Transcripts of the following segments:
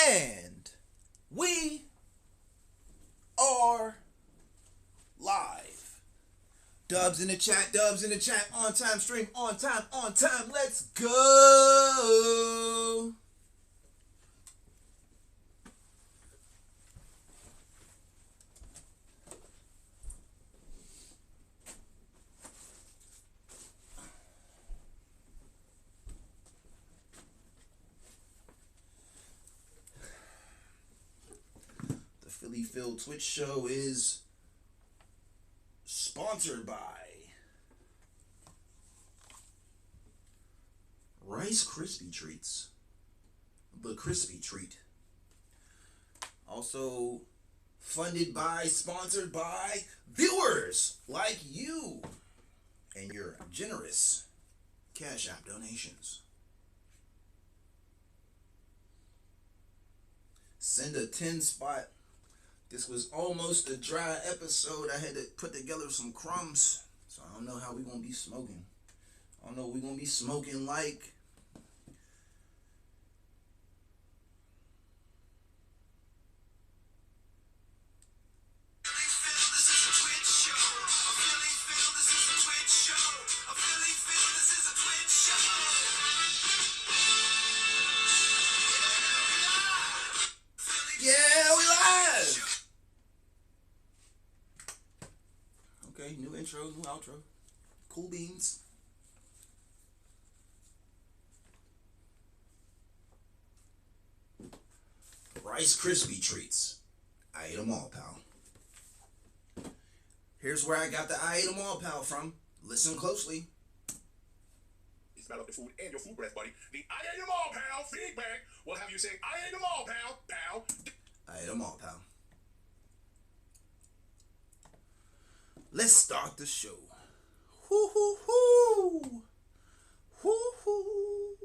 And we are live. Dubs in the chat, on time stream, on time, let's go. The Philly Phil Twitch show is sponsored by Rice Krispie Treats, the crispy treat. Also funded by, sponsored by viewers like you and your generous Cash App donations. Send a 10 spot. This was almost a dry episode. I had to put together some crumbs. So I don't know how we're going to be smoking. I don't know what we're going to be smoking like. New intro, new outro. Cool beans. Rice Krispie Treats. I ate them all, pal. Here's where I got the I ate them all, pal from. Listen closely. You smell of the food and your food breath, buddy. The I ate them all, pal feedback will have you say, I ate them all, pal, pal. I ate them all, pal. Let's start the show. Hoo hoo hoo. Hoo hoo.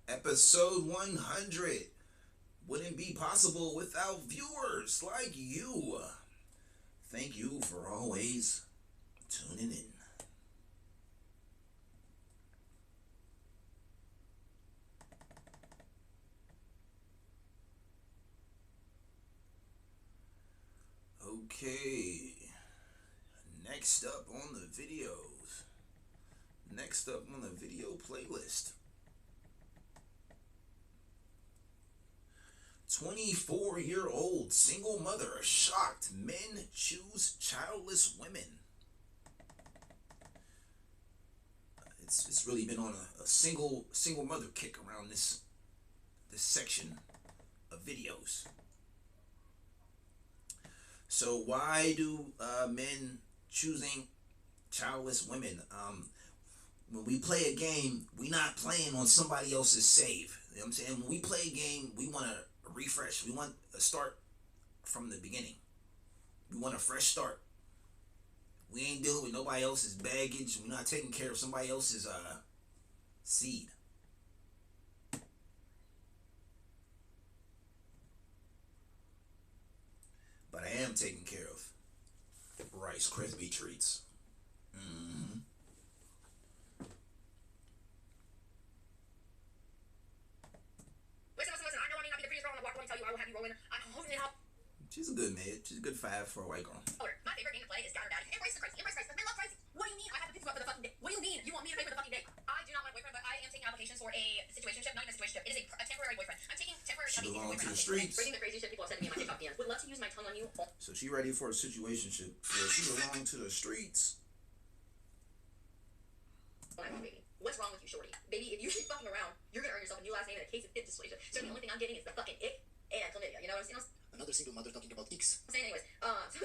Episode 100 wouldn't be possible without viewers like you. Thank you for always tuning in. Okay. Next up on the videos. Next up on the video playlist. 24-year-old single mother shocked men choose childless women. It's really been on a single mother kick around this section of videos. So why do men choosing childless women? When we play a game, we not playing on somebody else's save. You know what I'm saying? When we play a game, we want to refresh. We want a start from the beginning. We want a fresh start. We ain't dealing with nobody else's baggage. We're not taking care of somebody else's seed. But I am taking care of Rice Krispie Treats. She's a good maid. She's a good 5 for a white girl. My favorite game to play is Counter Daddy. Embrace the crisis. Embrace crisis. Men love crisis. What do you mean I have to pick you up for the fucking day? What do you mean you want me to pay for the fucking day? I do not want a boyfriend, but I am taking applications for a situationship. Not even a situationship. It is a temporary boyfriend. I'm taking temporary She belongs to the boyfriend. streets. Breaking the crazy shit people have said to me in my TikTok DMs. Would love to use my tongue on you. So she ready for a situationship. Yeah, she belongs to the streets. Baby. What's wrong with you, shorty? Baby, if you keep fucking around, you're gonna earn yourself a new last name and a case of hip dysplasia. So the only thing I'm getting is the fucking ick and chlamydia. You know what I'm saying? Another single mother talking about icks. I'm saying anyways, so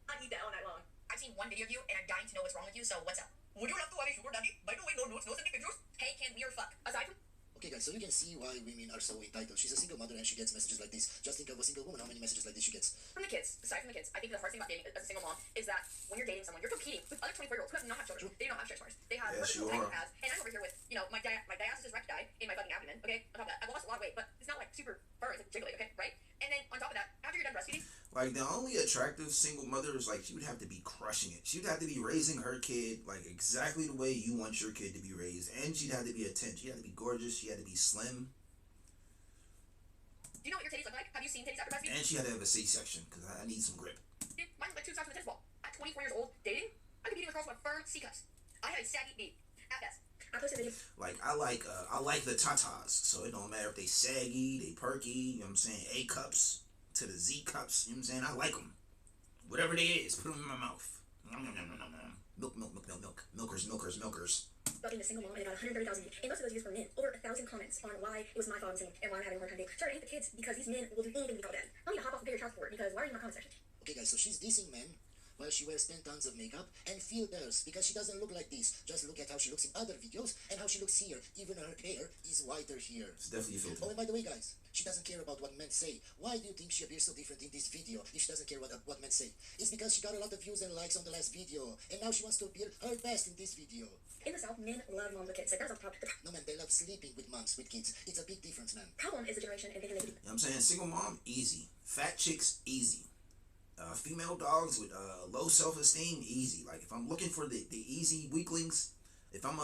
I eat that all night long. I've seen one video of you and I'm dying to know what's wrong with you, so what's up? Would you love to have a sugar daddy? By the way, no notes, no sending pictures. Hey, can we or fuck? Aside from Okay, guys, so you can see why women are so entitled. She's a single mother and she gets messages like this. Just think of a single woman, how many messages like this she gets. From the kids, aside from the kids, I think the hardest thing about dating as a single mom is that when you're dating someone, you're competing with other 24-year-olds who have not have children. They don't have stretch marks. They have Yes, you what are. has, and I'm over here with, my dialysis recti in my fucking abdomen. Okay, on top of that, I've lost a lot of weight, but it's not like super fur. It's like jiggly. Okay, right? And then on top of that, after you're done breastfeeding, Like the only attractive single mother is like she would have to be crushing it. She would have to be raising her kid like exactly the way you want your kid to be raised, and she'd have to be a 10. She had to be gorgeous. She had to be slim, do you know what your titties look like? Have you seen titties after breastfeeding? and she had to have a C-section because I need some grip. Dude, mine look like two sides of the tennis ball. At 24 years old, dating, I'm competing with girls with firm C cups. I had a saggy B at best. I posted a video. Like I like the tatas, so it don't matter if they saggy, they perky. You know what I'm saying? A cups to the Z cups. You know what I'm saying? I like them. Whatever they is, put them in my mouth. Milk, milk, milk, milk, milk. Milkers, milkers, milkers. About being a single mom and about 130,000 views. And most of those views were men. Over 1,000 comments on why it was my fault I'm single and why I'm having a hard time dating. Sure, I hate the kids because these men will do anything to be called dad. I need to hop off the bigger child support because why are you in my comment section? Okay, guys, so she's dissing men while she wears 10 tons of makeup and filters because she doesn't look like this. Just look at how she looks in other videos and how she looks here. Even her hair is whiter here. It's definitely a filter. Oh, and by the way, guys, she doesn't care about what men say. Why do you think she appears so different in this video if she doesn't care what men say? It's because she got a lot of views and likes on the last video, and now she wants to appear her best in this video. In the South, men love moms with kids. Like, that's off top. The No, man, they love sleeping with moms, with kids. It's a big difference, man. problem is the generation and thinking they can do. You know what I'm saying? Single mom, easy. Fat chicks, easy. Female dogs with low self-esteem, easy. Like if I'm looking for the easy weaklings, if I'm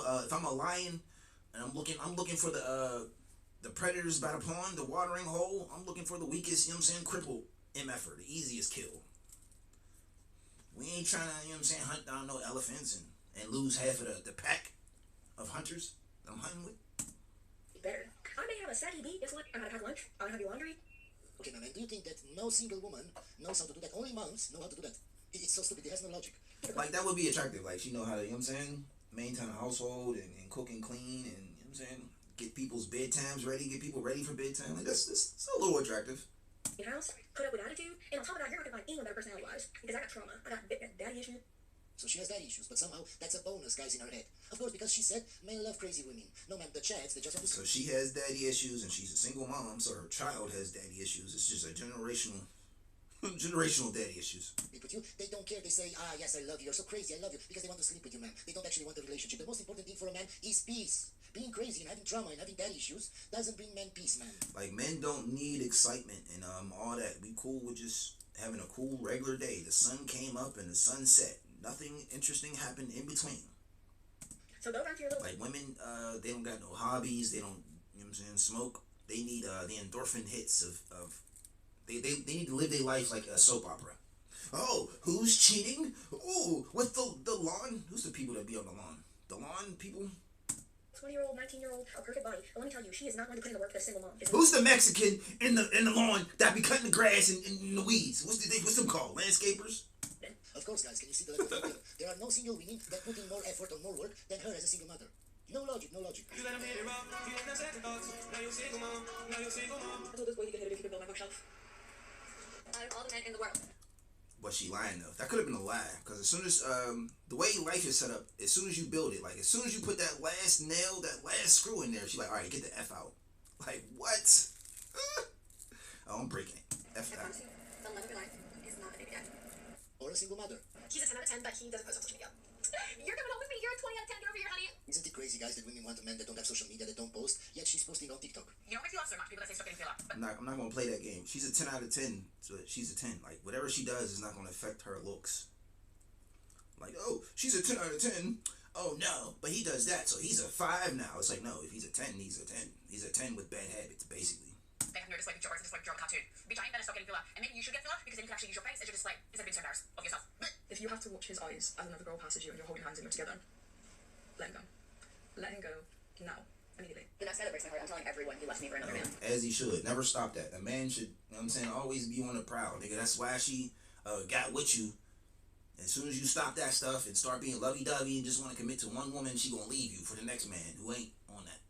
a lion and I'm looking for the predators by the pond, the watering hole, I'm looking for the weakest, you know what I'm saying, crippled MFer, the easiest kill. We ain't trying to, you know what I'm saying, hunt down no elephants and lose half of the pack of hunters I'm hunting with. Better. I may have a saggy B. Guess what? I know how to pack lunch. I know how to do laundry. Okay, man, and do you think that no single woman knows how to do that? Only moms know how to do that. It's so stupid. It has no logic. Like that would be attractive. Like she know how to, you know what I'm saying, maintain a household and cook and clean and, you know what I'm saying, get people's bedtimes ready, get people ready for bedtime. Like that's a little attractive. Your house, put up with attitude, and on top of that, you're not gonna find anyone better personality-wise because I got trauma. I got daddy issues. So she has daddy issues, but somehow that's a bonus, guys, in her head. Of course, because she said men love crazy women. No, man, the chads, they just want to... So she has daddy issues and she's a single mom, so her child has daddy issues. It's just a generational daddy issues. With you, they don't care. They say, yes, I love you. You're so crazy. I love you. Because they want to sleep with you, man. They don't actually want a relationship. The most important thing for a man is peace. Being crazy and having trauma and having daddy issues doesn't bring men peace, man. Like, men don't need excitement and all that. We cool with just having a cool regular day. The sun came up and the sun set. Nothing interesting happened in between. So go back to your little... Like, women, they don't got no hobbies. They don't, you know what I'm saying, smoke. They need the endorphin hits of they need to live their life like a soap opera. Oh, who's cheating? Oh, with the lawn? Who's the people that be on the lawn? The lawn people? 20-year-old, 19-year-old, a perfect body. But let me tell you, she is not going to put in the work that a single mom is. Who's the Mexican in the lawn that be cutting the grass and the weeds? What's them called? Landscapers? Of course, guys, can you see the level of detail? There are no single women that put in more effort or more work than her as a single mother. No logic, no logic. I told this boy he could hit it if he could build my bookshelf. Out of all the men in the world. But she lying though. That could have been a lie. Because as soon as the way life is set up, as soon as you build it, like as soon as you put that last nail, that last screw in there, she's like, all right, get the F out. Like what? Oh, I'm breaking it. F out. The love of your life is not a baby dad. Or a single mother. He's a 10 out of 10, but he doesn't post on social media. You're coming home with me. You're a 20 out of 10. Get over here, honey. Isn't it crazy, guys, that women want a man that don't have social media, that don't post, yet she's posting on TikTok? You know what I feel so much? People that say stop getting feel up. I'm not gonna play that game. She's a 10 out of 10. So she's a 10. Like whatever she does is not gonna affect her looks. Like, oh, she's a 10 out of 10. Oh no, but he does that, so he's a 5 now. It's like, no, if he's a 10, he's a 10. He's a 10 with bad habits, basically. They have no display picture or it's a display picture of a cartoon. Be trying better stop getting feel up. And maybe you should get feel up because then you can actually use your face as your display instead of being so embarrassed of yourself. If you have to watch his eyes as another girl passes you and you're holding hands and you're together, let him go. Let him go now. Immediately. The next guy that breaks my heart, I'm telling everyone he left me for another man. As he should. Never stop that. A man should, you know what I'm saying, always be on the prowl. Nigga, that's why she got with you. As soon as you stop that stuff and start being lovey-dovey and just want to commit to one woman, she gonna leave you for the next man who ain't on that.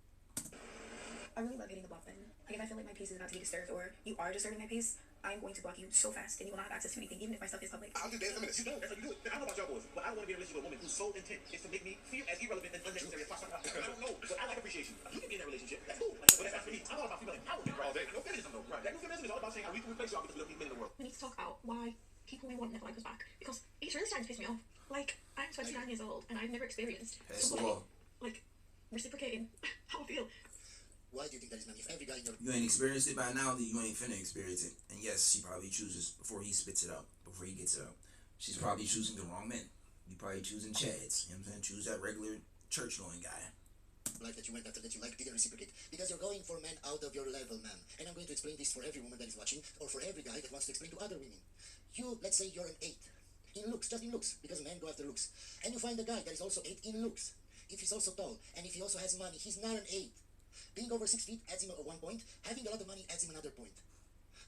I really love hitting the block button. Like if I feel like my peace is about to be disturbed or you are disturbing my peace, I'm going to block you so fast and you will not have access to anything, even if my stuff is public. I'll just dance a minute. You don't. That's how you do it. I don't know about y'all boys, but I don't want to be in a relationship with a woman whose sole intent is to make me feel as irrelevant and unnecessary as possible. I don't know, but I like appreciation. You can be in that relationship. That's cool. all day. No feminism, though. Right. That new feminism is all about saying how we can replace y'all because we don't need men in the world. We need to talk about why people we want never like us back, because it's really starting to piss me off. Like, I'm 29 years old and I've never experienced somebody, like, reciprocating how I feel. Why do you think that is, man? If every guy in your... You ain't experienced it by now, then you ain't finna experience it. And yes, she probably chooses before he spits it out, before he gets it out. She's probably choosing the wrong men. You probably choosing Chads. You know what I'm saying? Choose that regular church-going guy. Life that you went after that you like didn't reciprocate. Because you're going for men out of your level, man. And I'm going to explain this for every woman that is watching, or for every guy that wants to explain to other women. You, let's say you're an 8. In looks, just in looks, because men go after looks. And you find a guy that is also 8 in looks. If he's also tall, and if he also has money, he's not an 8. Being over 6 feet adds him 1 point. Having a lot of money adds him another point.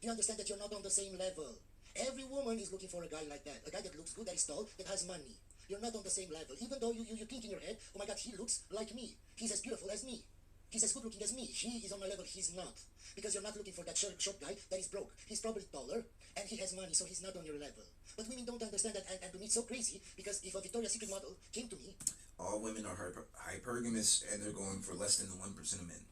Do you understand that you're not on the same level? Every woman is looking for a guy like that. A guy that looks good, that is tall, that has money. You're not on the same level. Even though you think in your head, oh my God, he looks like me. He's as beautiful as me. He's as good looking as me. He is on my level, he's not. Because you're not looking for that short guy that is broke. He's probably taller, and he has money, so he's not on your level. But women don't understand that, and to me it's so crazy, because if a Victoria's Secret model came to me... All women are hypergamous, and they're going for less than the 1% of men.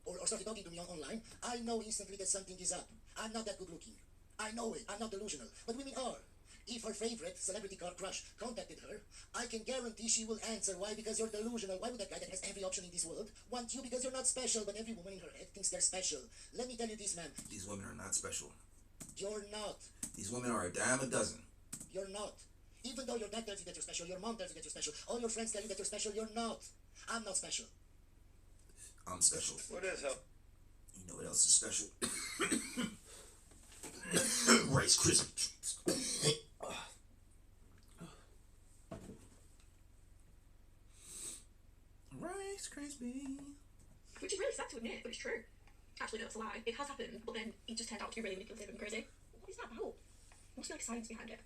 Or started talking to me online, I know instantly that something is up. I'm not that good looking. I know it. I'm not delusional. But women are. If her favorite celebrity crush contacted her, I can guarantee she will answer. Why? Because you're delusional. Why would that guy that has every option in this world want you? Because you're not special, but every woman in her head thinks they're special. Let me tell you this, man. These women are not special. You're not. These women are a dime a dozen. You're not. Even though your dad tells you that you're special, your mom tells you that you're special, all your friends tell you that you're special, you're not. I'm not special. I'm special. What is hell? You know what else is special? Rice Krispies. Rice Krispies. Which is really sad to admit, but it's true. Actually, no, it's a lie. It has happened, but then it just turned out to be really manipulative and crazy. What is that about? There must be like science behind it.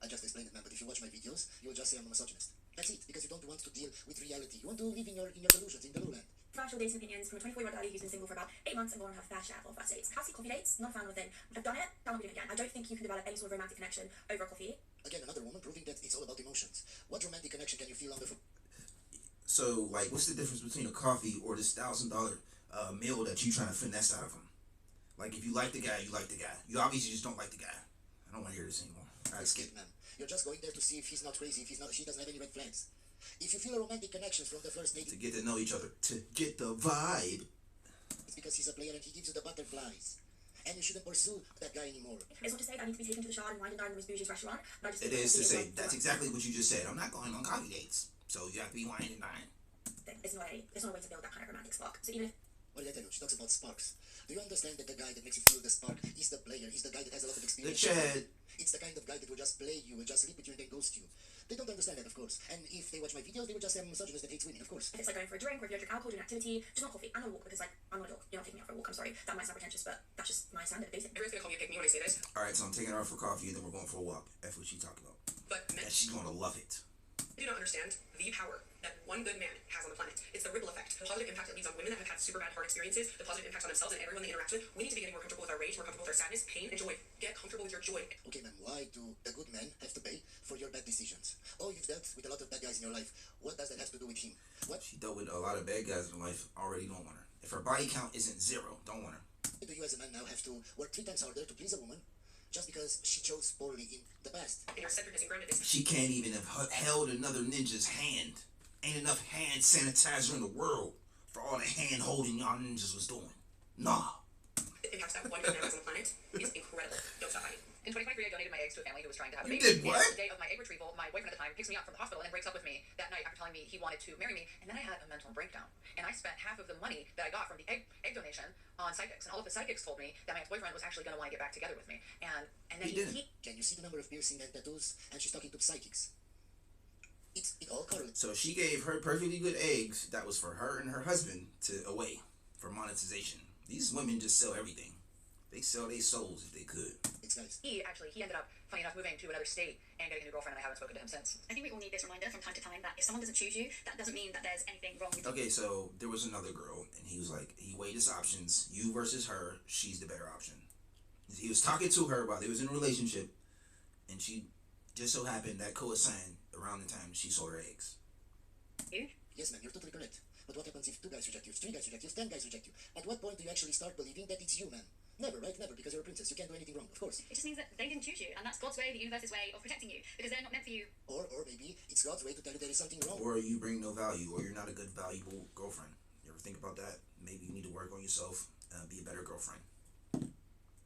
I just explained it, man, but if you watch my videos, you'll just say I'm a misogynist. That's it, because you don't want to deal with reality. You want to live in your delusions, in the lowland. Actual dating opinions from a 24-year-old guy who's been single for about 8 months and going on her fair share of first dates. Has he coffee dates? Not a fan of a thing. I've done it, don't do it again. I don't think you can develop any sort of romantic connection over a coffee. Again, another woman proving that it's all about emotions. What romantic connection can you feel on the phone? So, like, what's the difference between a coffee or this $1,000 meal that you trying to finesse out of him? Like, if you like the guy, you like the guy. You obviously just don't like the guy. I don't want to hear this anymore. It's skip, man. You're just going there to see if he's not crazy, if she doesn't have any red flags. If you feel a romantic connection from the first date... To get to know each other. To get the vibe. It's because he's a player and he gives you the butterflies. And you shouldn't pursue that guy anymore. It's not to say that I need to be taken to the shard and wine and dine in the most bougie restaurant, but I just... It is to say, that's exactly what you just said. I'm not going on coffee dates. So you have to be wine and dine. It's not a way to build that kind of romantic spark. So even if... What did I tell you? She talks about sparks. Do you understand that the guy that makes you feel the spark is the player, is the guy that has a lot of experience? The Chad. It's the kind of guy that will just play you, will just sleep with you and then ghost you. They don't understand that, of course. And if they watch my videos, they will just say I'm a misogynist that hates women, of course. If it's like going for a drink, or if you drink alcohol, do an activity, just not coffee. I'm not a walk because, like, I'm not a dog. You're not taking me out for a walk, I'm sorry. That might sound pretentious, but that's just my standard, basic. Everyone's gonna call me a pick me when I say this. Alright, so I'm taking her out for coffee and then we're going for a walk. That's what she talking about. But men And she's going to love it. do not understand the power that one good man has on the planet. It's the ripple effect, the positive impact it leaves on women that have had super bad hard experiences, the positive impact on themselves and everyone they interact with. We need to be getting more comfortable with our rage, more comfortable with our sadness, pain, and joy. Get comfortable with your joy. Okay, man, why do the good men have to pay for your bad decisions? Oh, you've dealt with a lot of bad guys in your life. What does that have to do with him? What? She dealt with a lot of bad guys in life. Already don't want her. If her body count isn't 0, don't want her. Do you as a man now have to work 3 times harder to please a woman just because she chose poorly in the past? And your separateness and groundedness. She can't even have held another ninja's hand. Ain't enough hand sanitizer in the world for all the hand holding y'all ninjas was doing. Nah. The impact that one good man has on the planet is incredible. Don't stop fighting. In 2023, I donated my eggs to a family who was trying to have a You baby. did what? And the day of my egg retrieval, my boyfriend at the time picks me up from the hospital and breaks up with me that night after telling me he wanted to marry me. And then I had a mental breakdown. And I spent half of the money that I got from the egg donation on psychics. And all of the psychics told me that my ex-boyfriend was actually going to want to get back together with me. And then He didn't. Can you see the number of piercing and tattoos? And she's talking to psychics. It all correlates. So she gave her perfectly good eggs that was for her and her husband to away for monetization. These women just sell everything. They sell their souls if they could. It's nice. he ended up, funny enough, moving to another state and getting a new girlfriend, and I haven't spoken to him since. I think we all need this reminder from time to time that if someone doesn't choose you, that doesn't mean that there's anything wrong with you. Okay, so there was another girl, and he was like, he weighed his options. You versus her, she's the better option. He was talking to her while they was in a relationship, and she just so happened that coincided around the time she sold her eggs. You? Yes, man, you're totally correct. But what happens if 2 guys reject you, if 3 guys reject you, if 10 guys reject you? At what point do you actually start believing that it's you, man? Never, right? Never, because you're a princess. You can't do anything wrong, of course. It just means that they didn't choose you, and that's God's way, the universe's way of protecting you, because they're not meant for you. Or maybe it's God's way to tell you there is something wrong. Or you bring no value, or you're not a good, valuable girlfriend. You ever think about that? Maybe you need to work on yourself, be a better girlfriend.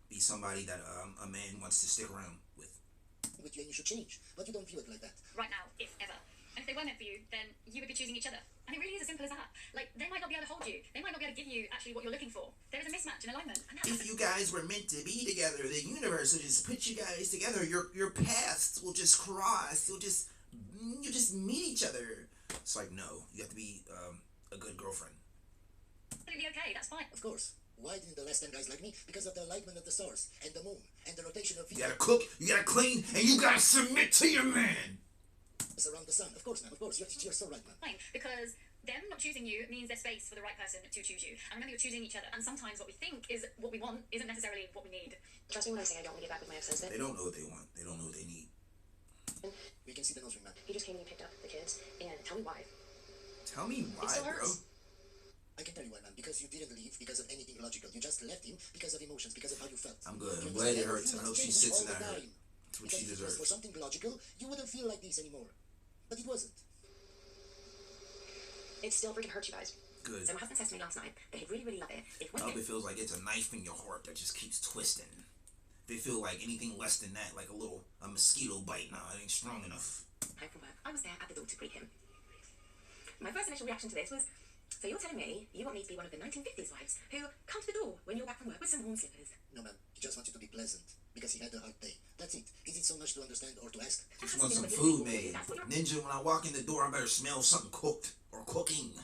Be somebody that a man wants to stick around with. But you should change, but you don't view it like that. Right now, if ever. And if they were meant for you, then you would be choosing each other. And it really is as simple as that. Like, they might not be able to hold you. They might not be able to give you actually what you're looking for. There is a mismatch in alignment. And If you guys were meant to be together, the universe will just put you guys together. Your paths will just cross. You'll just meet each other. It's like, no, you have to be a good girlfriend. absolutely okay, that's fine. Of course. Why didn't the last 10 guys like me? Because of the alignment of the stars, and the moon, and the rotation of You Venus. gotta cook, you gotta clean, and you gotta submit to your man. Around the sun. Of course, man. Of course. You're so right, man. Fine, because them not choosing you means there's space for the right person to choose you. And remember, you're choosing each other. And sometimes what we think is what we want isn't necessarily what we need. Trust me when I say I don't want to get back with my ex-husband. They don't know what they want. They don't know what they need. We can see the nose ring, man. He just came and picked up the kids, and tell me why. Tell me why, It still bro. hurts. I can tell you why, man. Because you didn't leave because of anything logical. You just left him because of emotions, because of how you felt. I'm good. You I'm glad it understand? hurts. I hope she Humans sits in change that all the hurt. time. That's what Because she if it was for deserves. something logical, you wouldn't feel like this anymore. But it wasn't. It still freaking hurts, you guys. Good. So my husband says to me last night that he'd really, really love it if I women... hope it feels like it's a knife in your heart that just keeps twisting. If it feel like anything less than that, like a mosquito bite, nah, it ain't strong enough. home from work. I was there at the door to greet him. My first initial reaction to this was, so you're telling me you want me to be one of the 1950s wives who come to the door when you're back from work with some warm slippers? No, man. He just wants you to be pleasant. Because he had a hard day. That's it. Is it so much to understand or to ask? Just want some food made. Ninja, when I walk in the door, I better smell something cooked or cooking.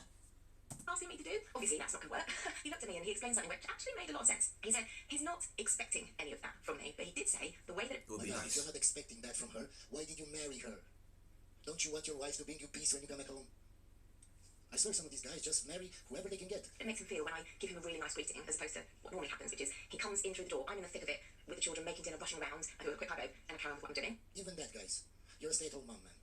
Asking me to do? Obviously, that's not going to work. He looked at me and he explained something which actually made a lot of sense. He said he's not expecting any of that from me, but he did say the way that... It would be If nice. you're not expecting that from her, why did you marry her? Don't you want your wife to bring you peace when you come at home? I swear some of these guys just marry whoever they can get. It makes him feel when I give him a really nice greeting, as opposed to what normally happens, which is he comes in through the door, I'm in the thick of it, with the children making dinner, rushing around, I do a quick hi babe, and I carry on with what I'm doing. Even that, guys. You're a stay-at-home mom, man.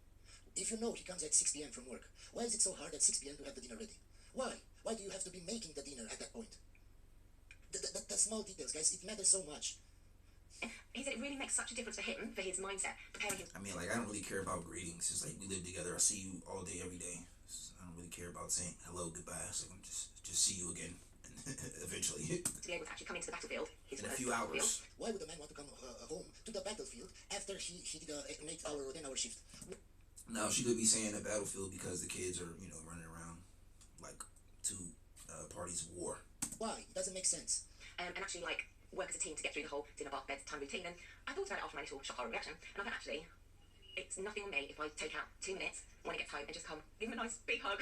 If you know he comes at 6 p.m. from work, why is it so hard at 6 p.m. to have the dinner ready? Why? Why do you have to be making the dinner at that point? The small details, guys, it matters so much. And he said it really makes such a difference for him, for his mindset, preparing him. I mean, like, I don't really care about greetings. It's like we live together. I see you all day, every day. I don't really care about saying hello, goodbye. It's like I'm just see you again, and eventually. To be able to actually come into the battlefield, his In a first few battlefield. hours. Why would a man want to come home to the battlefield after he did an 8-hour or 10-hour shift? Now she could be saying a battlefield because the kids are, running around like two parties of war. Why? It doesn't make sense. And actually, like, work as a team to get through the whole dinner, bath, bedtime routine. And I thought about it after my initial shock horror reaction, and I thought, actually, it's nothing on me if I take out 2 minutes when he gets home and just come, give him a nice big hug.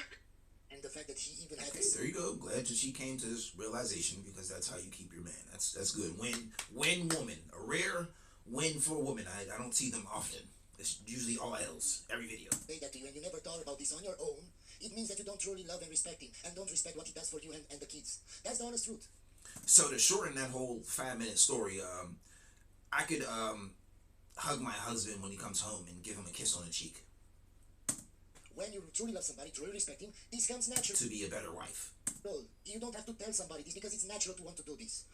And the fact that he even had Okay, this... there you go. Glad that she came to this realization because that's how you keep your man. That's good. Win woman. A rare win for a woman. I don't see them often. It's usually all else. Every video. Say that to you and you never thought about this on your own, it means that you don't truly love and respect him and don't respect what he does for you and the kids. That's the honest truth. So to shorten that whole 5-minute story, I could hug my husband when he comes home and give him a kiss on the cheek When you truly love somebody, truly respect him, this comes natural. to be a better wife. You don't have to tell somebody this because it's natural to want to do this.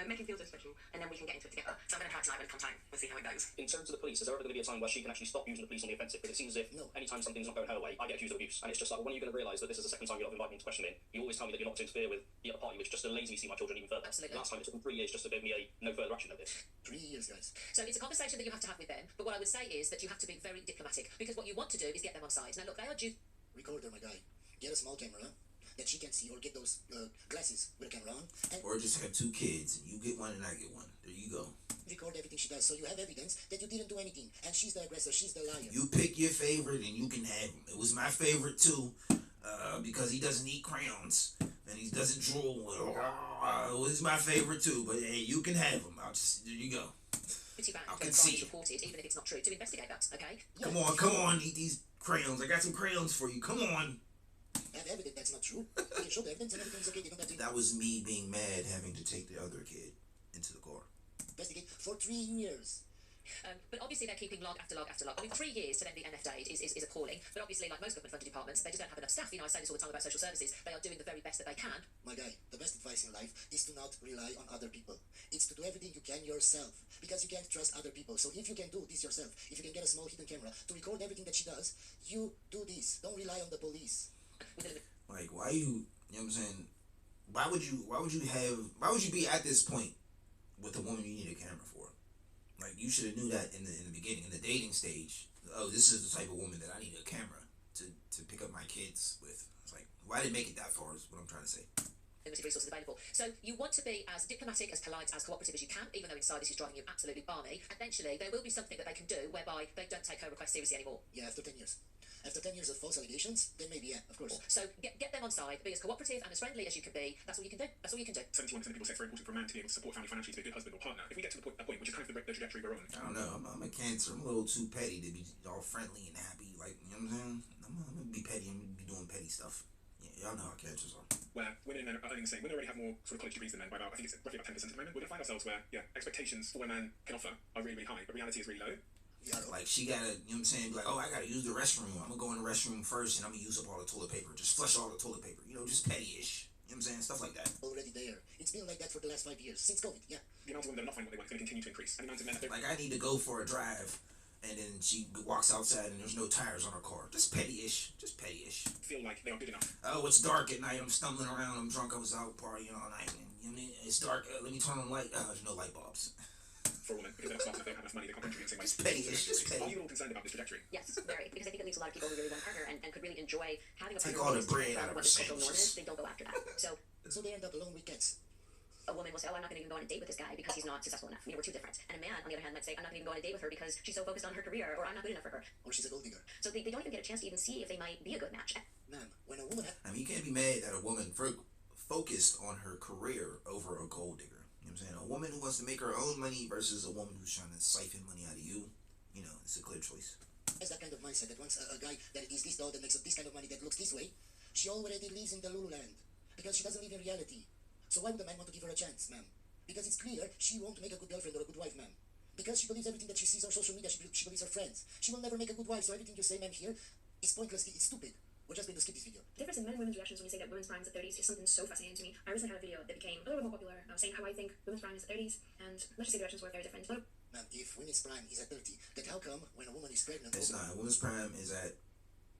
Make him feel so special, and then we can get into it together. So I'm going to try tonight when it comes time. We'll see how it goes. In terms of the police, is there ever going to be a time where she can actually stop using the police on the offensive? Because it seems as if No. anytime something's not going her way, I get accused of abuse. And it's just like, well, when are you going to realise that this is the second time you're not inviting me to question me? You always tell me that you're not to interfere with the other party, which just delays me seeing my children even further. Absolutely. Last time it took them 3 years just to give me a no further action notice. 3 years, guys. So it's a conversation that you have to have with them. But what I would say is that you have to be very diplomatic because what you want to do is get them on side. Now, look, they are due. Recorder, my guy. Get a small camera that she can see, or get those glasses with a camera on, and Or just have 2 kids and you get one and I get one. There you go. record everything she does, so you have evidence that you didn't do anything, and she's the aggressor, she's the liar. You pick your favorite and you can have him. It was my favorite too, because he doesn't eat crayons and he doesn't drool. It was my favorite too, but hey, you can have him. There you go. Pretty bad I when can crime see. is reported, even if it's not true, to investigate that, okay? Come on, eat these crayons. I got some crayons for you. Come on. Have evidence that's not true. You can show the evidence and everything's okay. You don't have to That was me being mad having to take the other kid into the car. investigate for 3 years. But obviously they're keeping log after log after log. I mean, 3 years to then be NFA'd is appalling. But obviously, like most government-funded departments, they just don't have enough staff. You know, I say this all the time about social services. They are doing the very best that they can. My guy, the best advice in life is to not rely on other people. It's to do everything you can yourself, because you can't trust other people. So if you can do this yourself, if you can get a small hidden camera to record everything that she does, you do this. Don't rely on the police. Like, why you know what I'm saying? Why would you be at this point with a woman you need a camera for? Like, you should have knew that in the beginning, in the dating stage. Oh, this is the type of woman that I need a camera to pick up my kids with. It's like, why did it make it that far is what I'm trying to say. Limited resources available. So you want to be as diplomatic, as polite, as cooperative as you can, even though inside this is driving you absolutely balmy. Eventually, there will be something that they can do whereby they don't take her request seriously anymore. Yeah, after 10 years. After 10 years of false allegations, then maybe, yeah, of course. So get them on side, be as cooperative and as friendly as you can be. That's all you can do. That's all you can do. 71% of people say it's very important for a man to be able to support family financially, to be a good husband or partner. If we get to a point which is kind of the trajectory we're on. I don't know. I'm a Cancer. I'm a little too petty to be all friendly and happy. Like, you know what I'm saying? I'm gonna be petty. I'm gonna be doing petty stuff. Yeah, y'all know how Cancers are. Where women are earning the same. Women already have more sort of college degrees than men by about, I think it's roughly about 10% at the moment. We're going to find ourselves where, yeah, expectations for what a man can offer are really, really high, but reality is really low. Yeah, like she gotta, you know what I'm saying? Be like, oh, I gotta use the restroom. I'm gonna go in the restroom first and I'm gonna use up all the toilet paper. Just flush all the toilet paper. You know, just petty-ish. You know what I'm saying? Stuff like that. Already there. It's been like that for the last 5 years, since COVID, yeah. The amount of women that are not finding what they want is going to continue to increase. And the amount of men that Like, I need to go for a drive, and then she walks outside and there's no tires on her car. Just petty-ish. Just petty-ish. feel like they are good enough. Oh, it's dark at night. I'm stumbling around. I'm drunk. I was out partying all night. And, you know what I mean? It's dark. Let me turn on the light. There's no light bulbs. For a woman, because they're not smart enough, they don't have enough money, they can't contribute in the same way. It's petty, it's just petty. Are you all concerned about this trajectory? Yes, very. Because I think it leaves a lot of people who really want a partner and could really enjoy having a partner. Take all the bread out of what her the cultural norm sandwiches. is. They don't go after that. So they end up alone with cats. A woman will say, oh, I'm not going to even go on a date with this guy because he's not successful enough. You know, we're too different. And a man, on the other hand, might say, I'm not going to even go on a date with her because she's so focused on her career, or I'm not good enough for her. Or she's a gold digger. So they don't even get a chance to even see if they might be a good match. Ma'am, when a woman... I mean, you can't be mad at a woman focused on her career over a gold digger. You know what I'm saying? A woman who wants to make her own money versus a woman who's trying to siphon money out of you, you know, it's a clear choice. Has that kind of mindset that wants a guy that is this dog that makes up this kind of money that looks this way, she already lives in the Lululand because she doesn't live in reality. So why would a man want to give her a chance, ma'am? Because it's clear she won't make a good girlfriend or a good wife, ma'am. Because she believes everything that she sees on social media, she believes her friends. She will never make a good wife, so everything you say, ma'am, here is pointless, it's stupid. We're just going to skip this video. The difference in men and women's reactions when you say that women's prime is the 30s is something so fascinating to me. I recently had a video that became a little bit more popular saying how I think women's prime is the 30s, and let's just say the reactions were very different. Ma'am, if women's prime is at 30, then how come when a woman is pregnant... It's not. Women's prime is at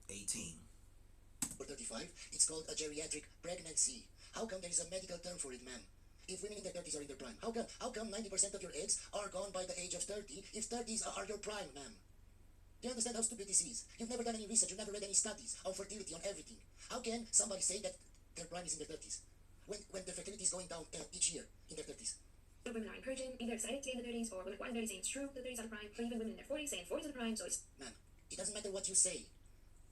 18. Or 35, it's called a geriatric pregnancy. How come there is a medical term for it, ma'am? If women in their 30s are in their prime, how come 90% of your eggs are gone by the age of 30 if 30s are your prime, ma'am? Do you understand how stupid this is? You've never done any research, you've never read any studies on fertility, on everything. How can somebody say that their prime is in their 30s when their fertility is going down each year in their 30s? Women are encouraging either deciding to stay in the 30s, or women who are in the 30s saying it's true, the 30s are the prime, or even women in their 40s saying 40s are the prime, so it's... Ma'am, it doesn't matter what you say.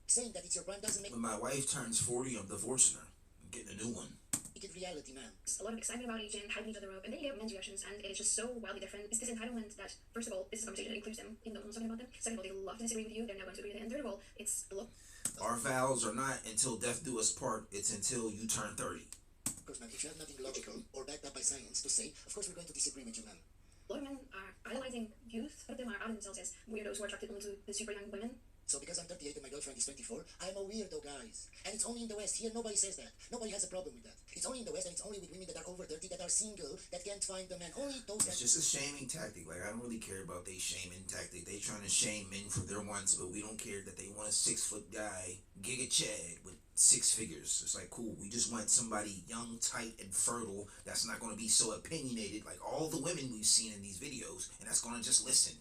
Saying that it's your prime doesn't make... When my wife turns 40, I'm divorcing her. I'm getting a new one. It reality, ma'am. A lot of excitement about aging, hyping each other up, and then you get men's reactions, and it is just so wildly different. It's this entitlement that, first of all, this is a conversation that includes them, even though no one's talking about them. Second of all, they love to disagree with you, they're now going to agree with it. And third of all, it's look. Our vows are not until death do us part, it's until you turn 30. Of course, ma'am, if you have nothing logical or backed up by science to say, of course we're going to disagree with you, ma'am. A lot of men are idolizing youth, a lot of them are outing themselves as weirdos who are attracted only to the super young women. So because I'm 38 and my girlfriend is 24, I'm a weirdo, guys. And it's only in the West. Here, nobody says that. Nobody has a problem with that. It's only in the West, and it's only with women that are over 30, that are single, that can't find the man. Only those... It's just a shaming tactic. Like, I don't really care about they shaming tactic. They trying to shame men for their wants, but we don't care that they want a 6-foot guy, Giga Chad, with 6 figures. It's like, cool. We just want somebody young, tight, and fertile that's not going to be so opinionated like all the women we've seen in these videos, and that's going to just listen.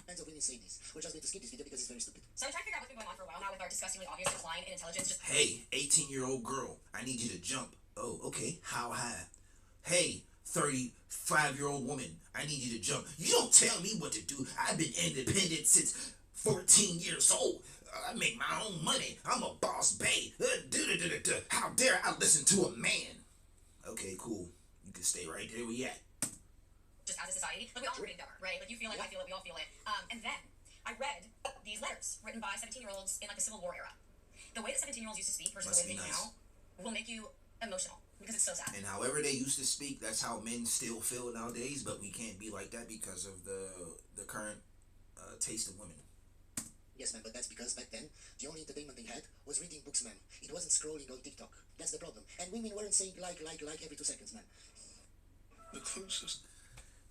Kinds of women say this. We're just going to skip this video because it's very stupid. So I'm trying to figure out what's been going on for a while now with our disgustingly obvious decline in intelligence. Just Hey, 18-year-old girl, I need you to jump. Oh, okay. How high? Hey, 35-year-old woman, I need you to jump. You don't tell me what to do. I've been independent since 14 years old. I make my own money. I'm a boss babe. How dare I listen to a man? Okay, cool. You can stay right there where you at. just as a society, like we all are getting dumber, right? Like you feel it, I feel it, we all feel it. And then I read these letters written by 17-year-olds in like the Civil War era. The way that 17-year-olds used to speak versus the way they do now will make you emotional. because it's so sad. And however they used to speak, that's how men still feel nowadays. But we can't be like that because of the current taste of women. Yes, ma'am, but that's because back then, the only entertainment they had was reading books, ma'am. It wasn't scrolling on TikTok. That's the problem. And women weren't saying like every 2 seconds, ma'am.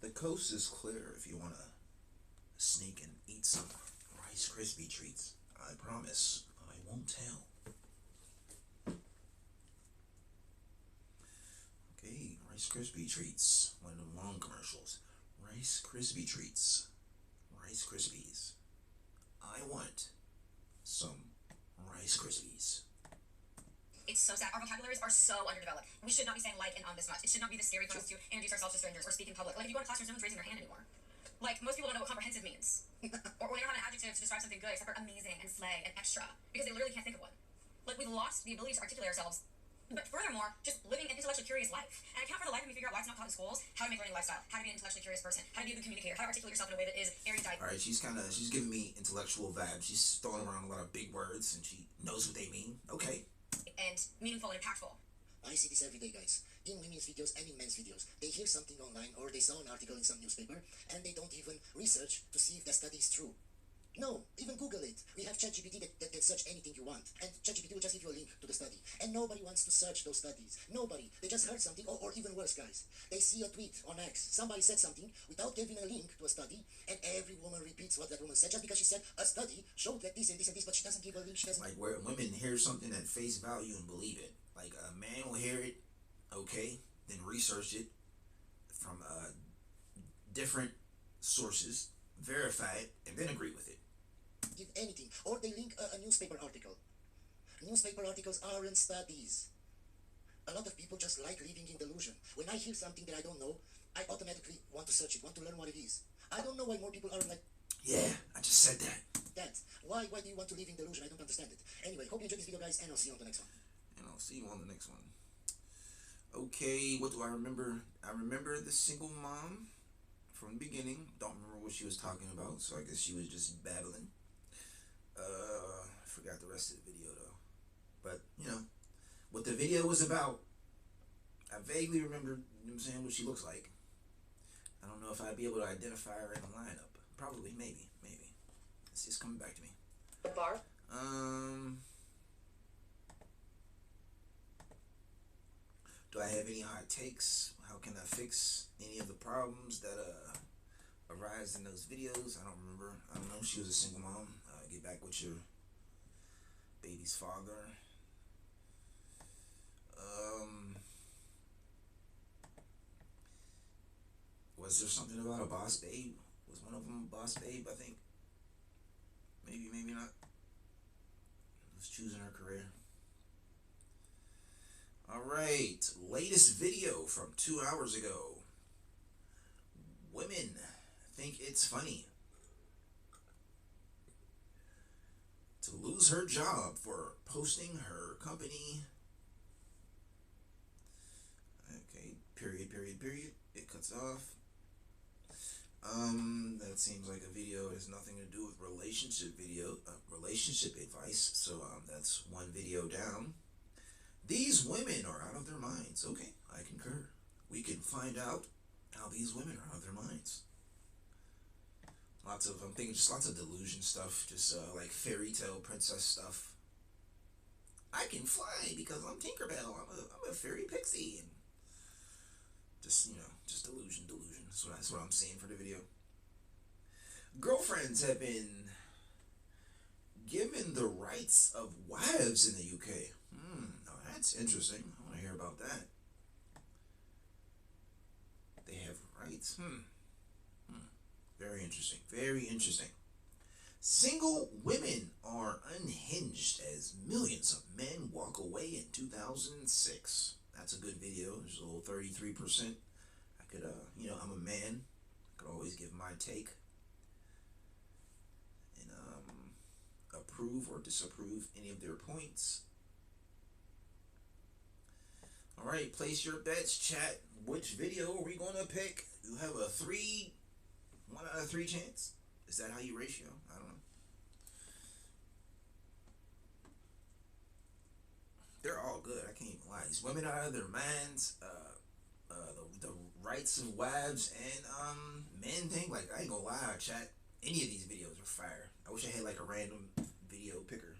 The coast is clear if you want to sneak and eat some Rice Krispie treats. I promise I won't tell. Okay, Rice Krispie treats. One of the long commercials. Rice Krispie treats. Rice Krispies. I want some Rice Krispies. It's so sad. Our vocabularies are so underdeveloped. We should not be saying like and this much. It should not be the scary for us to introduce ourselves to strangers or speak in public. Like if you go to classrooms, no one's raising their hand anymore. Like most people don't know what comprehensive means. or they don't have an adjective to describe something good except for amazing and slay and extra. Because they literally can't think of one. Like we lost the ability to articulate ourselves. But furthermore, just living an intellectually curious life. And I can't for the life of me figure out why it's not taught in schools how to make learning lifestyle, how to be an intellectually curious person, how to be a good communicator, how to articulate yourself in a way that is erudite. Alright, she's giving me intellectual vibes. She's throwing around a lot of big words and she knows what they mean. Okay. And meaningful and impactful. I see this every day, guys. In women's videos and in men's videos. They hear something online or they saw an article in some newspaper and they don't even research to see if the study is true. No, even Google it. We have ChatGPT that can search anything you want. And ChatGPT will just give you a link to the study. And nobody wants to search those studies. Nobody. They just heard something, or even worse, guys. They see a tweet on X. Somebody said something without giving a link to a study, and every woman repeats what that woman said just because she said a study showed that this and this and this, but she doesn't give a link. She doesn't. Like where women hear something at face value and believe it. Like a man will hear it, okay, then research it from different sources, verify it, and then agree with it. Give anything, or they link a newspaper article. Newspaper articles aren't studies. A lot of people just like living in delusion. When I hear something that I don't know, I automatically want to search it, want to learn what it is. I don't know why more people aren't like... Yeah, I just said that. That. Why do you want to live in delusion? I don't understand it. Anyway, hope you enjoyed this video, guys, and I'll see you on the next one. And I'll see you on the next one. Okay, what do I remember? I remember the single mom from the beginning. Don't remember what she was talking about, so I guess she was just babbling. I forgot the rest of the video though. But, you know, what the video was about, I vaguely remember, you know what I'm saying, what she looks like. I don't know if I'd be able to identify her in the lineup. Probably, maybe. It's just coming back to me. Bar? Do I have any hot takes? How can I fix any of the problems that arise in those videos? I don't remember. I don't know. She was a single mom. Get back with your baby's father. Was there something about a boss babe? Was one of them a boss babe? I think. Maybe not. Was choosing her career. Alright, latest video from 2 hours ago. Women think it's funny to lose her job for posting her company. Okay, period. It cuts off. That seems like a video that has nothing to do with relationship advice. So that's one video down. These women are out of their minds. Okay, I concur. We can find out how these women are out of their minds. I'm thinking just lots of delusion stuff, just like fairy tale princess stuff. I can fly because I'm Tinkerbell. I'm a fairy pixie, and just delusion. That's what I'm seeing for the video. Girlfriends have been given the rights of wives in the UK. Now that's interesting. I want to hear about that. They have rights. Very interesting. Single women are unhinged as millions of men walk away in 2006. That's a good video. There's a little 33%. I could, I'm a man. I could always give my take and approve or disapprove any of their points. All right, place your bets, chat. Which video are we going to pick? You have a 1 out of 3 chance. Is that how you ratio? I don't know. they're all good. I can't even lie. These women are out of their minds. The rights of wives and men thing. Like, I ain't gonna lie, chat. Any of these videos are fire. I wish I had like a random video picker.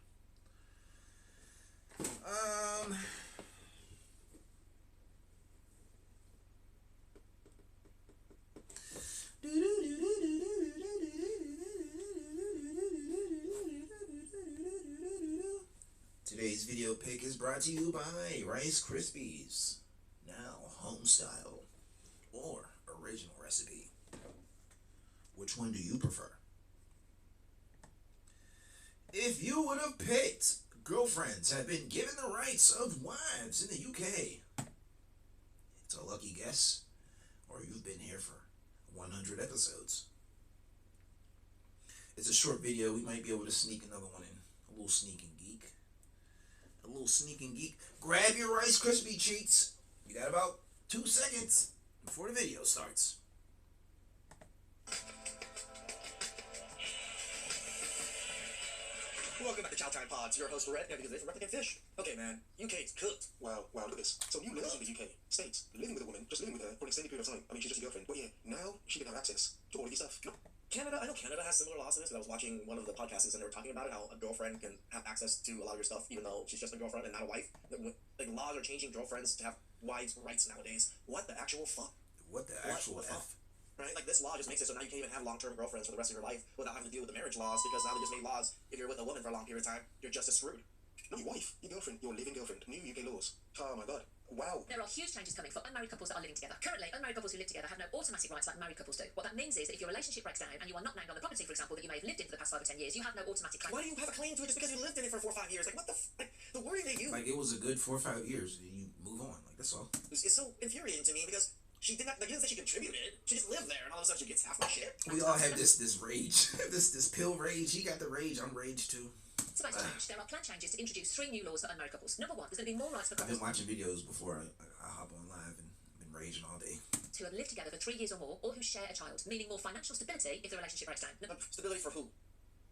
Today's video pick is brought to you by Rice Krispies. Now, home style or original recipe. Which one do you prefer? If you would have picked girlfriends have been given the rights of wives in the UK, it's a lucky guess, or you've been here for 100 episodes. It's a short video. We might be able to sneak another one in. A little sneak and geek. A little sneak and geek. Grab your Rice Krispie treats. You got about 2 seconds before the video starts. Welcome back to Chow Time Pods. Your host, Red, because it's replicant fish. Okay, man. UK is cooked. Wow, look at this. So you live in the UK, States, living with a woman, just living with her for an extended period of time. I mean, she's just your girlfriend. But yeah, now she can have access to all of this stuff. No. Canada, I know Canada has similar laws to this, but I was watching one of the podcasts and they were talking about it, how a girlfriend can have access to a lot of your stuff, even though she's just a girlfriend and not a wife. Like, laws are changing girlfriends to have wives' rights nowadays. What the actual fuck? What the actual fuck? F? Right? Like, this law just makes it so now you can't even have long-term girlfriends for the rest of your life without having to deal with the marriage laws, because now they just made laws, if you're with a woman for a long period of time, you're just as screwed. Not your wife, your girlfriend, your living girlfriend. New UK laws. Oh my god. Wow. There are huge changes coming for unmarried couples that are living together. Currently, unmarried couples who live together have no automatic rights like married couples do. What that means is that if your relationship breaks down and you are not named on the property, for example, that you may have lived in for the past 5 or 10 years, you have no automatic claim. Why do you have a claim to it just because you lived in it for 4 or 5 years? Like, what the like, the worry that you... Like, it was a good 4 or 5 years, and you move on. Like, that's all. It's so infuriating to me because she did not, like, you didn't say she contributed. She just lived there, and all of a sudden she gets half my shit. We all have this rage. this pill rage. He got the rage. I'm rage too. It's about to change. There are planned changes to introduce 3 new laws for unmarried couples. Number 1, there's going to be more rights for I've couples. been watching videos before I hop on live and I've been raging all day. Who have lived together for 3 years or more, or who share a child, meaning more financial stability if the relationship breaks down. Stability for who?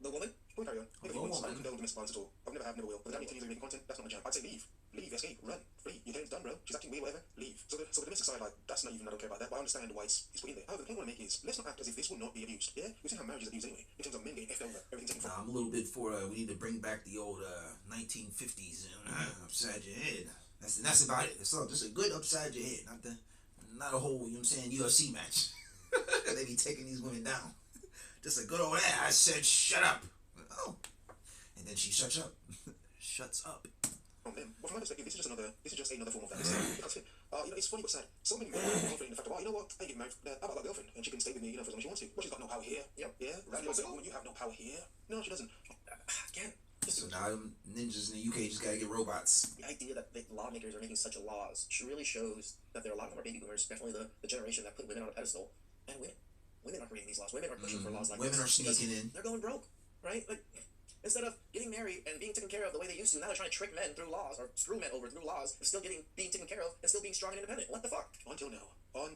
The woman? We'll carry on. The woman. I don't condone domestic violence at all. I've never have, never will. But that means 10 years of making content, that's not my jam. I'd say leave. Leave, escape, run, flee. Your game's done, bro. She's acting weird, whatever. Leave. So the domestic side, like, that's not even, I don't care about that. But I understand why it's put in there. However, the point I want to make is, let's not act as if this will not be abused. Yeah? We've seen how marriage is abused anyway. In terms of men getting effed over, everything's taken from. I'm a little bit for, we need to bring back the old 1950s upside your head. That's about it. It's all just a good upside your head. Not a whole, you know what I'm saying, UFC match. They be taking these women down. Just a good old, I said shut up. Oh. And then she shuts up. Shuts up. From them. Well, from my perspective, this is just another form of that. Because, it's funny but sad. So many women are confident in the fact of, you know what, I get married, how about that girlfriend? And she can stay with me, for as long as she wants to. But she's got no power here. Yep. Yeah? Right? Woman, you have no power here. No, she doesn't. Again. So now them ninjas in the UK just gotta get robots. The idea that the lawmakers are making such laws really shows that there are a lot of them are baby boomers, definitely the generation that put women on a pedestal. And women are creating these laws. Women are pushing for laws like women this. Women are sneaking in. They're going broke, right? Like, instead of getting married and being taken care of the way they used to, now they're trying to trick men through laws, or screw men over through laws, and still being taken care of, and still being strong and independent. What the fuck? Until now. Oh,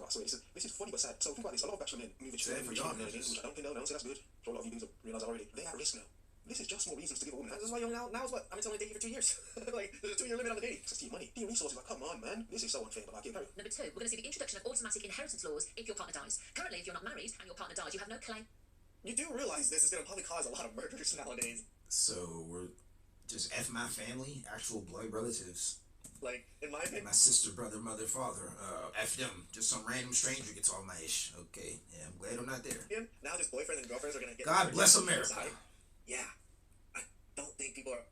so this is funny but sad. So think about this. A lot of bachelor men move into which I don't condone. I don't say that's good. So a lot of you dudes have realized already. They're at risk now. This is just more reasons to give a woman. This is why now is what? I mean, it's only dating for 2 years. Like, there's a 2-year limit on the dating. It's your money, your resources. Like, come on, man. This is so unfair, but I can't carry on. Number 2, we're going to see the introduction of automatic inheritance laws if your partner dies. Currently, if you're not married and your partner dies, you have no claim. You do realize this is going to probably cause a lot of murders nowadays. So we're just F my family, actual blood relatives. Like, in my opinion, my sister, brother, mother, father, F them. Just some random stranger gets all my ish. Okay, yeah, I'm glad I'm not there. Now just boyfriends and girlfriends are going to get... God bless America. Yeah. I don't think people are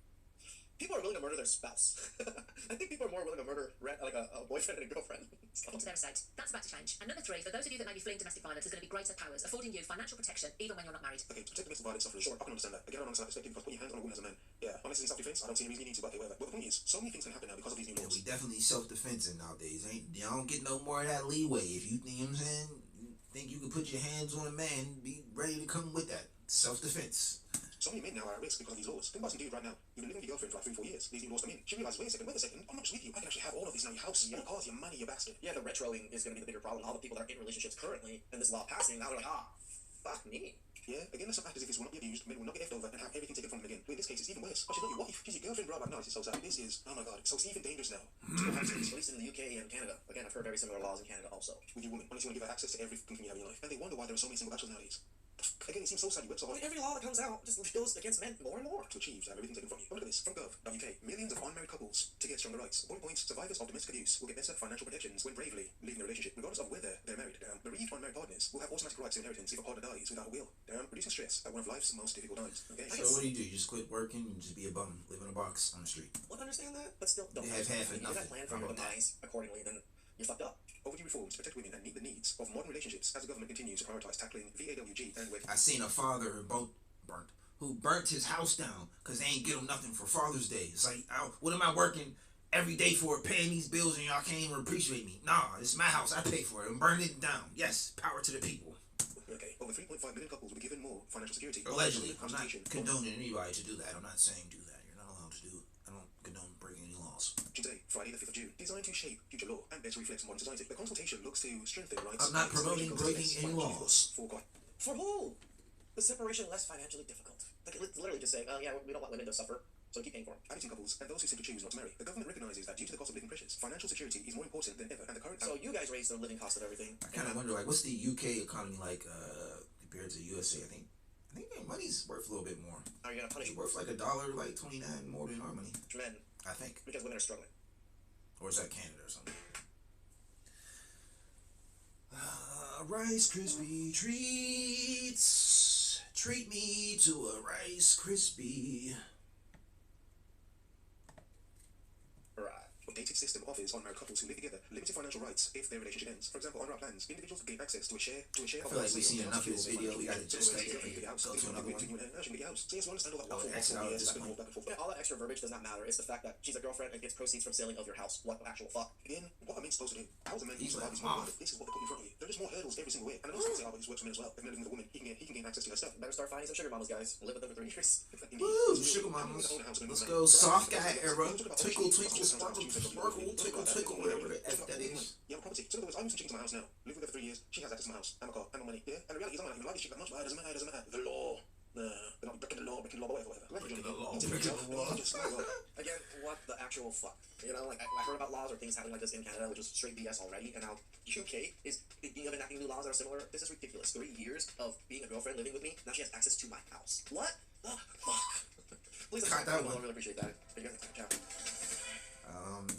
willing to murder their spouse. I think people are more willing to murder a boyfriend and a girlfriend. Into their estate. That's about to change. And number 3, for those of you that may be fleeing domestic violence, there's going to be greater powers, affording you financial protection even when you're not married. Okay, to protect domestic violence sufferers, sure, I can understand that. Again, I don't understand that perspective because putting your hands on a woman as a man, yeah, unless it's in self-defense, I don't see any reason you need to, but okay, whatever. But the point is, so many things can happen now because of these new laws. Yeah, we definitely self-defensing nowadays. Y'all don't get no more of that leeway. If you think, you know what I'm saying, you think you can put your hands on a man, be ready to come with that. Self-defense. So many men now are at risk because of these laws. Think about some dude right now. You've been living with your girlfriend for like 3-4 years. These new laws come in. She realizes, wait a second, I'm not just with you. I can actually have all of this now. Your house, your cars, your money, your basket. Yeah, the retroing is going to be the bigger problem. All the people that are in relationships currently, and this law passing, now they're like, fuck me. Yeah? Again, let's not act as if this will not be abused, men will not get effed over and have everything taken from them again. But in this case, it's even worse. But she's not your wife. She's your girlfriend, bro. Like, no, this is so sad. This is, oh my god, so it's even dangerous now. At least in the UK and Canada. Again, I've heard very similar laws in Canada also. With your woman, honestly, want to give her access to everything you have in your life. And they wonder why there are so many single bachelors nowadays. Again, it seems so sad you work so I hard. mean, every law that comes out just goes against men more and more. To achieve to have everything taken from you. But look at this. From gov.uk, millions of unmarried couples to get stronger rights. Bullet points, survivors of domestic abuse will get better financial protections when bravely leaving a relationship, regardless of whether they're married. Bereaved unmarried partners will have automatic rights to inheritance if a partner dies without a will. Reducing stress at one of life's most difficult times. Okay? So what do? You just quit working and just be a bum, live in a box on the street? Well, understand that, but still don't. You have half and If you nothing. have plan for your demise accordingly, then you're fucked up. Overdue reforms protect women and meet the needs of modern relationships as the government continues to prioritize tackling VAWG and I seen a father who burnt his house down because they ain't get him nothing for Father's Day. It's like, what am I working every day for, paying these bills, and y'all can't even appreciate me? Nah, it's my house. I pay for it. I'm burning it down. Yes, power to the people. Okay, over 3.5 million couples will be given more financial security. Allegedly, I'm not condoning anybody to do that. I'm not saying do that. You're not allowed to do it. I don't condone breaking any laws. Today, Friday the 5th of June, designed to shape future law and better reflect modern society. The consultation looks to strengthen rights. I'm not promoting breaking any laws. For who? The separation less financially difficult. Like, it's literally just saying, oh yeah, we don't want women to suffer, so keep paying for them. Adding couples and those who simply choose not to marry. The government recognizes that due to the cost of living pressures, financial security is more important than ever, and the current... So you guys raise the living cost of everything. I kind of wonder, like, what's the UK economy like compared to the USA? I think money's worth a little bit more. Are you gonna punish? It's worth like $1, like 29 more than our money. Men? I think. Because women are struggling. Or is that Canada or something? Rice Krispie treats. Treat me to a Rice Krispie. Updated system offers unmarried couples who live together limited financial rights if their relationship ends. For example, under our plans, individuals gain access to a share. I feel like we've seen enough of this video. We gotta just go to another one. So yes, we understand all that waffle. Yeah, all that extra verbiage does not matter. It's the fact that she's a girlfriend and gets proceeds from selling of your house. What the actual fuck? Again, what are men supposed to do? How's a man supposed to survive this world? This is what they put in front of you. There are just more hurdles every single way. And I know some say, oh, but this works for men as well. If men living with a woman, he can gain access to her stuff. Better start finding some sugar mamas, guys. Live with them for 3 years. Woo, sugar mamas. Let's go soft guy era. Twinkle, twinkle, sparkle, sparkle, twinkle, twinkle, whatever the F that is. You have a property. So in other words, I moved some chicken to my house now. Live with her for 3 years. She has access to my house and my car and my money. Yeah? And the reality is, I might not even like this chick that much, but it doesn't matter. The law. They're not breaking the law, but whatever. Breaking the law. Again, what the actual fuck? You know, like, I heard about laws or things happening like this in Canada, which was straight BS already, and now UK is enacting new laws that are similar. This is ridiculous. 3 years of being a girlfriend living with me, now she has access to my house. What the fuck? Please, I really appreciate that. But you guys have to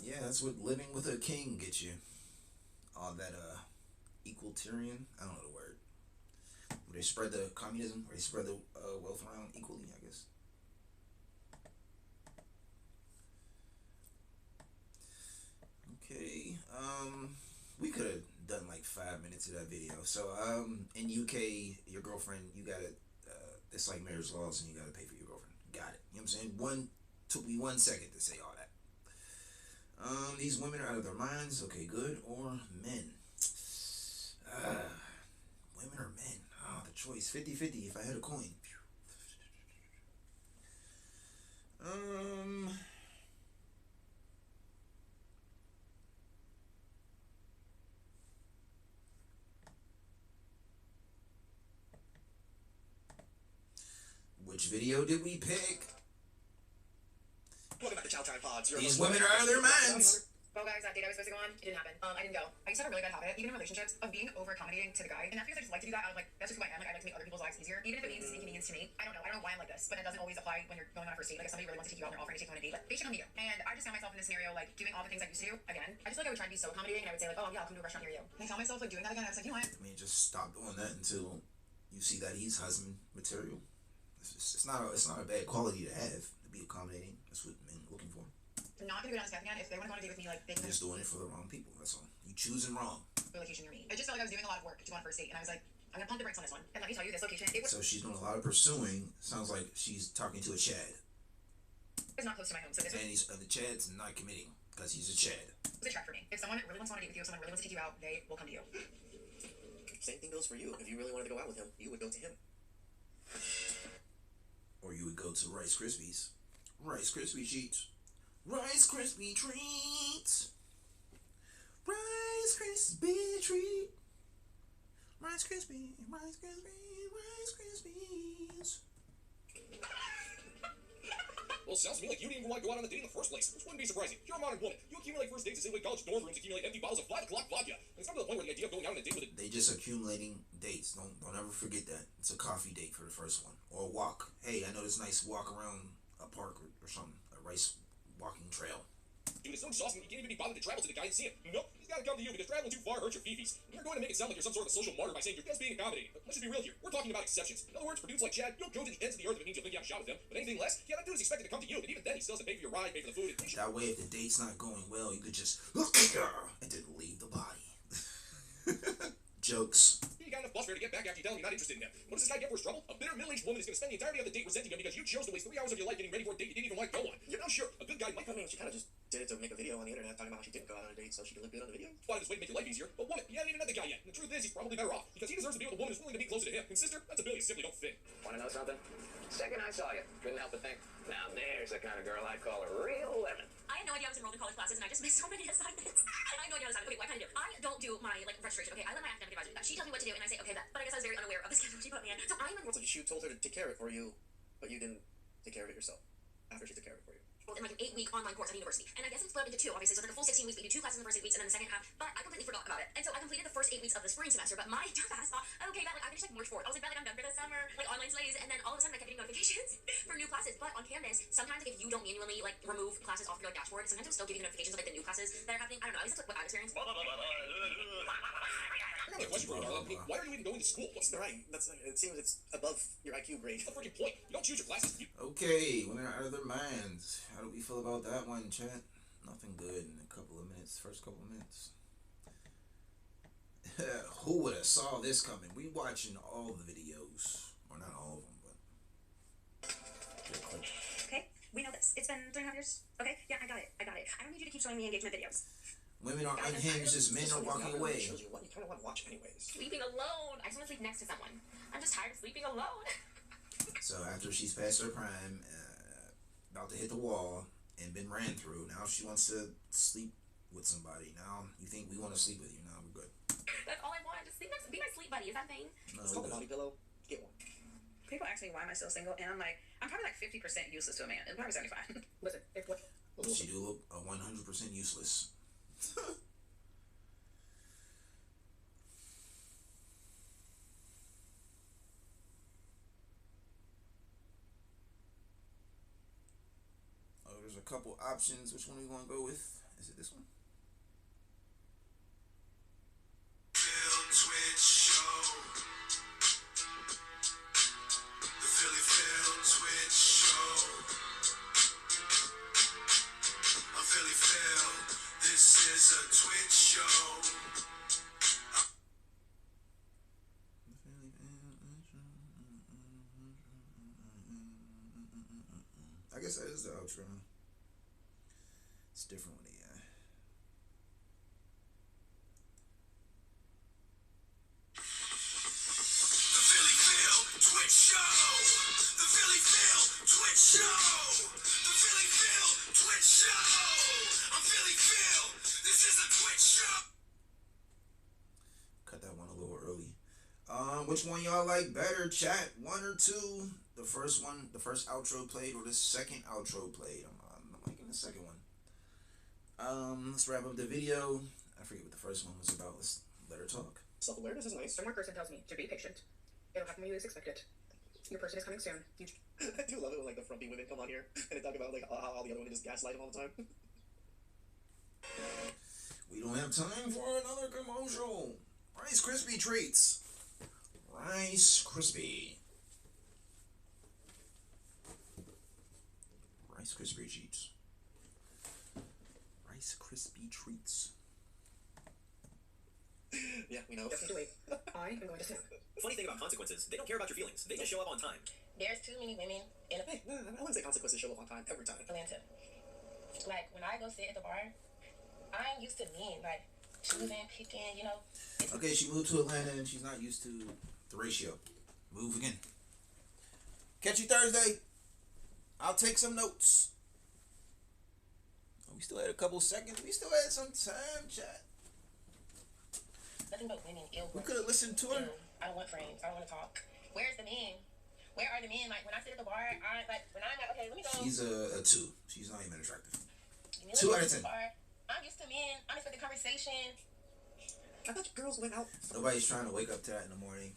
yeah, that's what living with a king gets you. All that, equalitarian, I don't know the word. Where they spread the communism, where they spread the wealth around equally, I guess. Okay, we could have done like 5 minutes of that video. So, in UK, your girlfriend, you gotta, it's like marriage laws and you gotta pay for your girlfriend. Got it. You know what I'm saying? Took me 1 second to say all that. These women are out of their minds. Okay, good. Or men. Women or men? Oh, the choice. 50-50 if I had a coin. Which video did we pick? Welcome back to Chow Time Pods. These women are out of their minds. Well, guys, that date I was supposed to go on, it didn't happen. I didn't go. I just have a really bad habit, even in relationships, of being over-accommodating to the guy. And that's because I just like to do that. I'm like, that's just who I am. Like, I like to make other people's lives easier, even if it means inconvenience to me. I don't know why I'm like this, but it doesn't always apply when you're going on a first date. Like, if somebody really wants to take you out and they're offering to take you on a date, like, they should come to you. And I just found myself in this scenario, like, doing all the things I used to do again. I just feel like I would try to be so accommodating, and I would say, like, oh, yeah, I'll come to a restaurant near you. And I found myself, like, doing that again. I was like, you know what? I mean, just stop doing that until you see that he's husband material. It's not a bad quality to have, to be accommodating. That's what men are looking for. I'm not gonna go down this path again. If they want to go on a date with me, like, they can just doing it for the wrong people. That's all. You choosing wrong. Location near me. I just felt like I was doing a lot of work to go on a first date, and I was like, I'm gonna pump the brakes on this one. And let me tell you, this location, it was. So she's doing a lot of pursuing. Sounds like she's talking to a Chad. It's not close to my home, so this. And the Chad's not committing because he's a Chad. It's a track for me. If someone really wants to go on a date with you, if someone really wants to take you out, they will come to you. Same thing goes for you. If you really wanted to go out with him, you would go to him. Or you would go to Rice Krispies. Rice Krispie treats. Rice Krispie treats. Rice Krispie treat. Rice Rice Krispies, Rice Krispies, Rice Krispies. Well, it sounds to me like you didn't even want to go out on a date in the first place, which wouldn't be surprising. You're a modern woman. You accumulate first dates the same way college dorm rooms accumulate empty bottles of 5 o'clock vodka. And it's not to the point where the idea of going out on a date with They just accumulating dates. Don't ever forget that. It's a coffee date for the first one. Or a walk. Hey, I know this nice walk around a park or something. A rice walking trail. Dude, it's so exhausting you can't even be bothered to travel to the guy and see him. Nope, he's gotta come to you because traveling too far hurts your fifis. You're going to make it sound like you're some sort of a social martyr by saying you're just being accommodating. But let's just be real here. We're talking about exceptions. In other words, for dudes like Chad, you'll go to the ends of the earth if it means you'll think you have a shot with them. But anything less, yeah, that dude is expected to come to you. And even then, he still has to pay for your ride, pay for the food. And that way, if the date's not going well, you could just and then leave the body. Jokes. You got enough bus fare to get back after you tell him you're not interested in him. What does this guy get for his trouble? A bitter middle-aged woman is going to spend the entirety of the date resenting him because you chose to waste 3 hours of your life getting ready for a date you didn't even want to go on. You know, sure, a good guy might I mean, she kind of just did it to make a video on the internet talking about how she didn't go out on a date so she could look good on the video. Why this way to make your life easier? But woman, you haven't even met the guy yet. And the truth is, he's probably better off because he deserves to be with a woman who's willing to be closer to him. And sister, that's ability simply don't fit. Want to know something? Second I saw you, couldn't help but think, now there's the kind of girl I'd call a real lemon. I had no idea I was enrolled in college classes, and I just missed so many assignments. I had no idea what assignment. Okay, what can I do? I don't do my registration. Okay, I let my academic advisor do that. She tells me what to do, and I say, okay, bet. But I guess I was very unaware of the schedule she put me in. So I'm enrolled. So she told her to take care of it for you, but you didn't take care of it yourself after she took care of it for you. In like an 8-week online course at a university. And I guess it's split up into 2, obviously. So like a full 16 weeks, we do 2 classes in the first 8 weeks, and then the second half. But I completely forgot about it. And so I completed the first 8 weeks of the spring semester, but my dumbass thought, okay, that I finished like March 4th. I was like, I'm done for the summer, like online slays. And then all of a sudden I kept getting notifications for new classes. But on Canvas, sometimes like if you don't manually like remove classes off your like dashboard, sometimes it'll still give you notifications of like the new classes that are happening. I don't know, at least that's what I've experienced. I got a question for you, darling. Why are you even going to school? What's Right, it seems it's above your IQ grade. the freaking point? You don't choose your classes. Okay, women are out of their minds. How do we feel about that one, chat? Nothing good in a couple of minutes. First couple of minutes. Who would have saw this coming? We watching all the videos. Or not all of them, but... Okay, we know this. It's been 3.5 years. Okay, yeah, I got it. I don't need you to keep showing me engagement videos. Women are unhinged as men are walking away. Shows you what you kind of want to watch anyways. Sleeping alone. I just want to sleep next to someone. I'm just tired of sleeping alone. So after she's past her prime, about to hit the wall, and been ran through, now she wants to sleep with somebody. Now you think we want to sleep with you. Now we're good. That's all I want. Just sleep next. Be my sleep buddy. Is that a thing? No, It's called a body pillow. Get one. People ask me why am I still single, and I'm like, I'm probably like 50% useless to a man, and probably 75. Listen, if what? She do look 100% useless. Oh, there's a couple options. Which one are we gonna go with? Is it this one? I guess that is the outro. It's different with the Twitch show. The PhillyPhil Twitch show. The PhillyPhil Twitch show. I'm PhillyPhil. This is a Twitch show. Cut that one a little early. Which one y'all like better, chat? 1 or 2? The first one, the first outro played, or the second outro played? I'm liking the second one. Let's wrap up the video. I forget what the first one was about. Let's let her talk. Self-awareness is nice. One more person tells me to be patient. It'll happen when you least expect it. Your person is coming soon. I do love it when like the frumpy women come on here and they talk about like how all the other women just gaslight them all the time. We don't have time for another commercial. Rice Krispie treats. Rice Krispie. Rice Krispie treats. Rice Krispie treats. Yeah, we know. Just need to wait. I am going to snap. Funny thing about consequences, they don't care about your feelings. They just show up on time. There's too many women in Hey, no, I wouldn't say consequences show up on time every time. Atlanta. Like, when I go sit at the bar, I'm used to men, like, choosing, picking, you know. Okay, she moved to Atlanta and she's not used to the ratio. Move again. Catch you Thursday. I'll take some notes. We still had a couple seconds. We still had some time, chat. Nothing but women ill. We could have listened to her. I don't want friends. I don't want to talk. Where's the men? Where are the men? Like, when I sit at the bar, when I'm like, okay, let me go. She's a 2. She's not even attractive. 2 out of 10. I'm used to men. Unexpected conversation. I thought girls went out. Nobody's trying to wake up to that in the morning.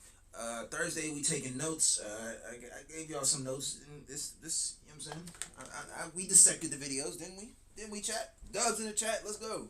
Thursday we taking notes. I gave y'all some notes. And this, you know what I'm saying? We dissected the videos, didn't we? Didn't we, chat? Dubs in the chat. Let's go.